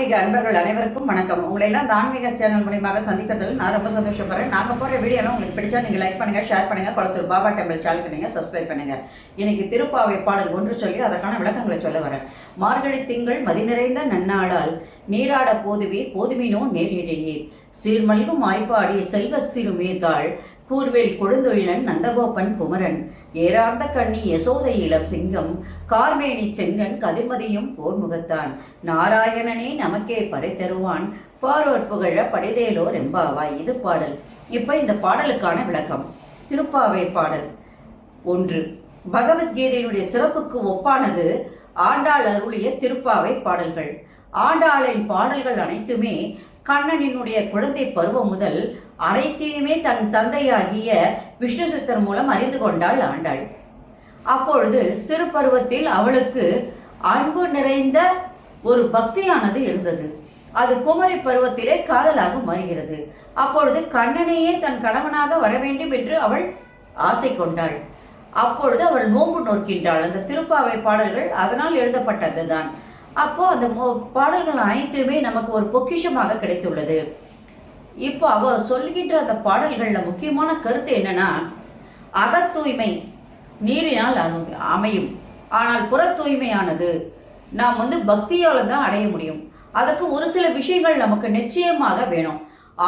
ஆன்மீக அன்பர்கள் அனைவருக்கும் வணக்கம். உங்களை எல்லாம் இந்த ஆன்மீக சேனல் மூலியமாக சந்திக்கிறதுல நான் ரொம்ப சந்தோஷப்படுறேன். நாங்கள் போடுற வீடியோலாம் உங்களுக்கு பிடிச்சா நீங்கள் லைக் பண்ணுங்கள், ஷேர் பண்ணுங்கள், குளத்தூர் பாபா டெம்பிள் சேனல் பண்ணுங்கள், சப்ஸ்கிரைப் பண்ணுங்கள். இன்னைக்கு திருப்பாவை பாடல் ஒன்று சொல்லி அதற்கான விளக்கங்களை சொல்ல வரேன். மார்கழி திங்கள் மதி நிறைந்த நன்னாளால் நீராட போதுவினோ நேரிடையே சீர்மல்கும் ஆய்ப்பாடி செல்வ சிறுமீர்காள் கூர்வேல் கொழுந்தொழிலன் நந்தகோபன் குமரன் ஏறார்ந்த கண்ணி யசோதை இளம் சிங்கம் கார்மேனி செங்கன் கதிர்மதியும் போர்முகத்தான் நாராயணனே நமக்கே பறை தருவான் பாரோர் புகழ படிதேலோர் எம்பாவாய். இது பாடல். இப்ப இந்த பாடலுக்கான விளக்கம். திருப்பாவை பாடல் 1. பகவத்கீதையினுடைய சிறப்புக்கு ஒப்பானது ஆண்டாள் அருளிய திருப்பாவை பாடல்கள். ஆண்டாளின் பாடல்கள் அனைத்துமே கண்ணனினுடைய குழந்தை பருவம் முதல் அனைத்தையுமே தன் தந்தையாகிய விஷ்ணு சித்தர் மூலம் அறிந்து கொண்டாள் ஆண்டாள். அப்பொழுது சிறு பருவத்தில் அவளுக்கு அன்பு நிறைந்த ஒரு பக்தியானது இருந்தது. அது குமரி பருவத்திலே காதலாக மாறுகிறது. அப்பொழுது கண்ணனையே தன் கணவனாக வர வேண்டும் என்று அவள் ஆசை கொண்டாள். அப்பொழுது அவள் நோன்பு நோக்கின்றாள். அந்த திருப்பாவை பாடல்கள் அதனால் எழுதப்பட்டதுதான். அப்போ அந்த பாடல்கள் அனைத்துமே நமக்கு ஒரு பொக்கிஷமாக கிடைத்துள்ளது. இப்போ அவ சொல்கின்ற அந்த பாடல்கள்ல முக்கியமான கருத்து என்னன்னா, அக தூய்மை நீரினால் அமையும், ஆனால் புற தூய்மையானது நாம் பக்தியால தான் அடைய முடியும். அதற்கு ஒரு சில விஷயங்கள் நமக்கு நிச்சயமாக வேணும்.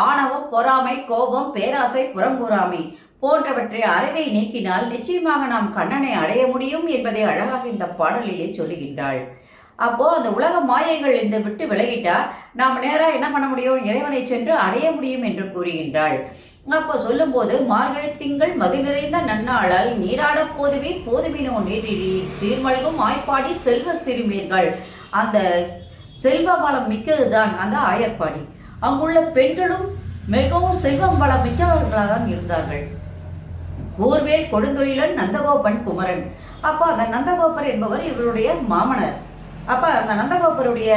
ஆணவம், பொறாமை, கோபம், பேராசை, புறங்கூறாமை போன்றவற்றை அறவை நீக்கினால் நிச்சயமாக நாம் கண்ணனை அடைய முடியும் என்பதை அழகாக இந்த பாடலிலே சொல்லுகின்றாள். அப்போ அந்த உலக மாயைகள் இந்த விட்டு விலகிட்டா நாம் நேராக என்ன பண்ண முடியும், இறைவனை சென்று அடைய முடியும் என்று கூறுகின்றாள். அப்போ சொல்லும்போது மார்கழி திங்கள் மதி நிறைந்த நன்னாளால் நீராட போதுவினோ நேரிழி சீர்மல்கும் ஆய்ப்பாடி செல்வ சிறுமீர்கள். அந்த செல்வ வளம் மிக்கதுதான் அந்த ஆயர்பாடி. அங்குள்ள பெண்களும் மிகவும் செல்வம் வளம் மிக்கவர்களாக தான் இருந்தார்கள். கூர்வேல் கொடுந்தொழிலன் நந்தகோபன் குமரன். அப்போ அந்த நந்தகோபர் என்பவர் இவருடைய மாமனர். அப்ப அந்த நந்தகோபருடைய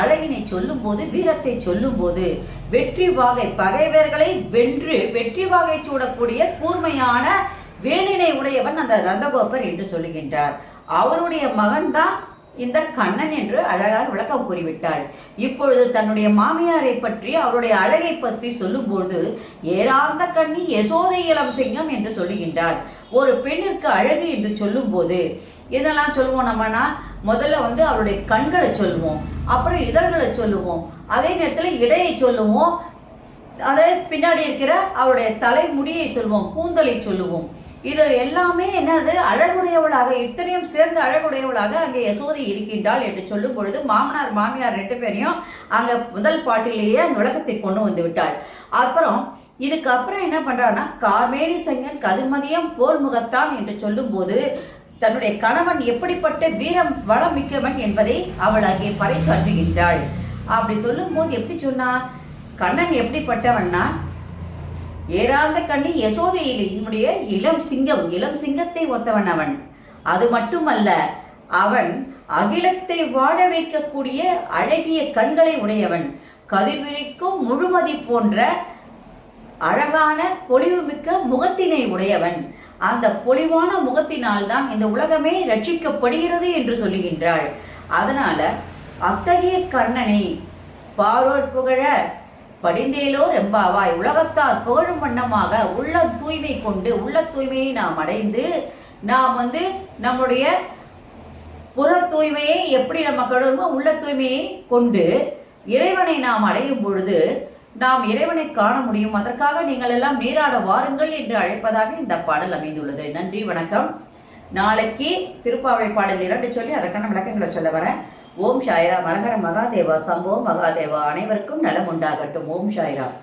அழகினை சொல்லும் போது, வீரத்தை சொல்லும் போது, வெற்றி வாகை பகைவர்களை வென்று வெற்றி வாகை சூடக்கூடிய கூர்மையான வேலினை உடையவன் அந்த நந்தகோபர் என்று சொல்லுகின்றார். அவருடைய மகன்தான் இந்த கண்ணன் என்று அழகாக விளக்கம் கூறிவிட்டாள். இப்பொழுது தன்னுடைய மாமியாரை பற்றி அவருடைய அழகை பற்றி சொல்லும்போது ஏறார்ந்த கண்ணி யசோதை இளம் சிங்கம் என்று சொல்லுகின்றார். ஒரு பெண்ணிற்கு அழகு என்று சொல்லும் போது இதெல்லாம் சொல்லுவோம். நம்மனா முதல்ல அவருடைய கண்களை சொல்லுவோம், அப்புறம் இதழ்களை சொல்லுவோம், அதே நேரத்தில் இடையை சொல்லுவோம், அதே பின்னாடி இருக்கிற அவருடைய தலைமுடியை சொல்லுவோம், கூந்தலை சொல்லுவோம். இது எல்லாமே என்னது, அழகுடையவளாக, இத்தனையும் சேர்ந்து அழகுடையவளாக அங்கே யசோதை இருக்கின்றாள் என்று சொல்லும் பொழுது மாமனார் மாமியார் 2 பேரையும் அங்க முதல் பாட்டிலேயே அந்த விளக்கத்தை கொண்டு வந்து விட்டாள். அப்புறம் இதுக்கப்புறம் என்ன பண்றான்னா, கார்மேனி செங்கன் கதிர்மதியம் போர் முகத்தான் என்று சொல்லும் போது தன்னுடைய கணவன் எப்படிப்பட்ட வீரம் வளம் மிக்கவன் என்பதை அவள் அங்கே பறைசாற்றுகின்றாள். அப்படி சொல்லும் போது எப்படி சொன்னா, கண்ணன் எப்படிப்பட்டவன்னா ஏறார்ந்த கண்ணி யசோதையினுடைய இளம் சிங்கத்தை ஒத்தவன் அவன். அது மட்டுமல்ல, அவன் அகிலத்தை வாழ வைக்கக்கூடிய அழகிய கண்களை உடையவன், கதிர்விரிக்கும் முழுமதி போன்ற அழகான பொலிவுமிக்க முகத்தினை உடையவன். அந்த பொலிவான முகத்தினால் தான் இந்த உலகமே ரட்சிக்கப்படுகிறது என்று சொல்லுகின்றாள். அதனால அத்தகைய கண்ணனை பாரோர் புகழ படிந்தேலோர் எம்பாவாய். உலகத்தார் புகழும் வண்ணமாக உள்ள தூய்மை கொண்டு, உள்ள தூய்மையை நாம் அடைந்து, நாம் நம்முடைய புற தூய்மையை எப்படி நம்ம கழுவுமோ உள்ள தூய்மையை கொண்டு இறைவனை நாம் அடையும் பொழுது நாம் இறைவனை காண முடியும். அதற்காக நீங்கள் எல்லாம் நீராட வாருங்கள் என்று அழைப்பதாக இந்த பாடல் அமைந்துள்ளது. நன்றி, வணக்கம். நாளைக்கு திருப்பாவை பாடல் 2 சொல்லி அதற்கான விளக்கங்களை சொல்ல வரேன். ஓம் சாய்ராம். ஹர ஹர மகாதேவா. சம்போ மகாதேவா. அனைவருக்கும் நலம் உண்டாகட்டும். ஓம் சாய்ராம்.